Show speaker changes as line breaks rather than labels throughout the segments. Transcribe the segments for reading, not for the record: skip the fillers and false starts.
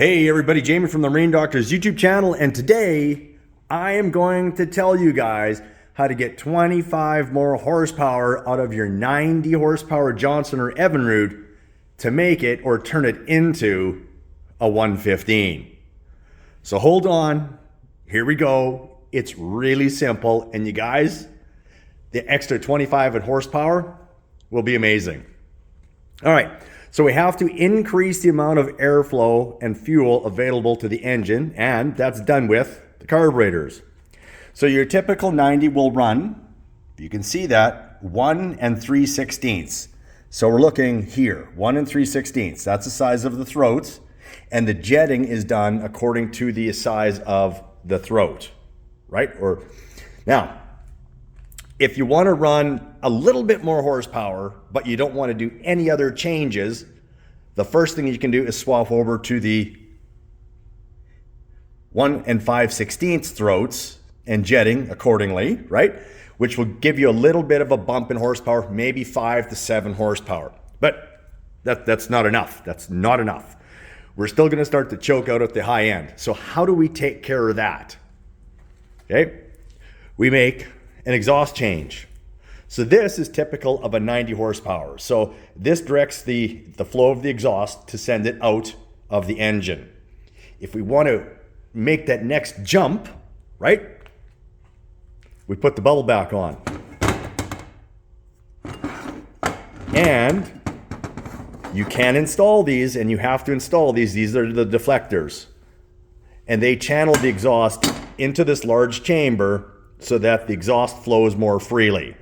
Hey everybody, Jamie from the Marine Doctors YouTube channel, and today I am going to tell you guys how to get 25 more horsepower out of your 90 horsepower Johnson or Evinrude to make it or turn it into a 115. So hold on, here we go. It's really simple, and you guys, the extra 25 in horsepower will be amazing. All right. So we have to increase the amount of airflow and fuel available to the engine, and that's done with the carburetors. So your typical 90 will run, you can see that, 1 3/16. So we're looking here, 1 3/16. That's the size of the throats, and the jetting is done according to the size of the throat, right? Now, if you want to run a little bit more horsepower, but you don't want to do any other changes, the first thing you can do is swap over to the 1 5/16 throats and jetting accordingly, right? Which will give you a little bit of a bump in horsepower, maybe 5 to 7 horsepower. But that's not enough. That's not enough. We're still going to start to choke out at the high end. So how do we take care of that? Okay, we make an exhaust change. So this is typical of a 90 horsepower. So this directs the flow of the exhaust to send it out of the engine. If we want to make that next jump, right, we put the bubble back on. And you can install these, and you have to install these. These are the deflectors. And they channel the exhaust into this large chamber so that the exhaust flows more freely.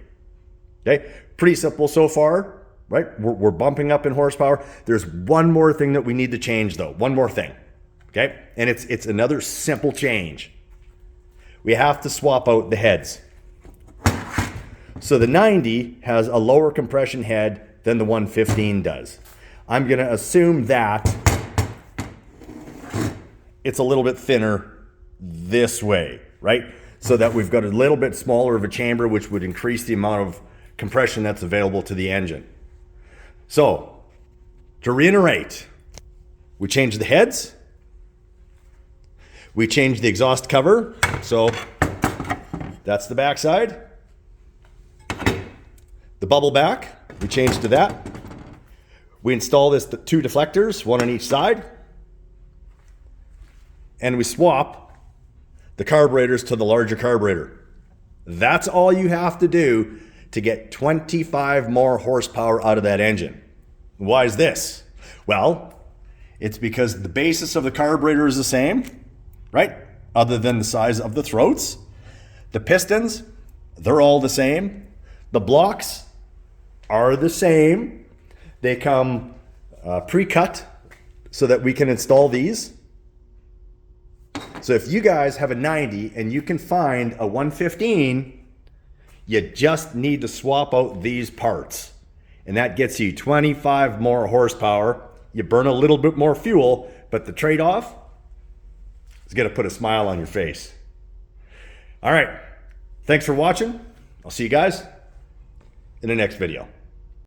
Okay, pretty simple so far, right? We're bumping up in horsepower. There's one more thing that we need to change though, one more thing, okay? And it's another simple change. We have to swap out the heads. So the 90 has a lower compression head than the 115 does. I'm gonna assume that it's a little bit thinner this way, right? So that we've got a little bit smaller of a chamber, which would increase the amount of compression that's available to the engine. So, to reiterate, we change the heads, we change the exhaust cover, so that's the backside. The bubble back, we change to that. We install the 2 deflectors, 1 on each side, and we swap the carburetors to the larger carburetor. That's all you have to do to get 25 more horsepower out of that engine. Why is this? Well, it's because the basis of the carburetor is the same, right? Other than the size of the throats. The pistons, they're all the same. The blocks are the same. They come pre-cut so that we can install these. So if you guys have a 90 and you can find a 115, you just need to swap out these parts. And that gets you 25 more horsepower. You burn a little bit more fuel, but the trade-off is gonna put a smile on your face. All right, thanks for watching. I'll see you guys in the next video.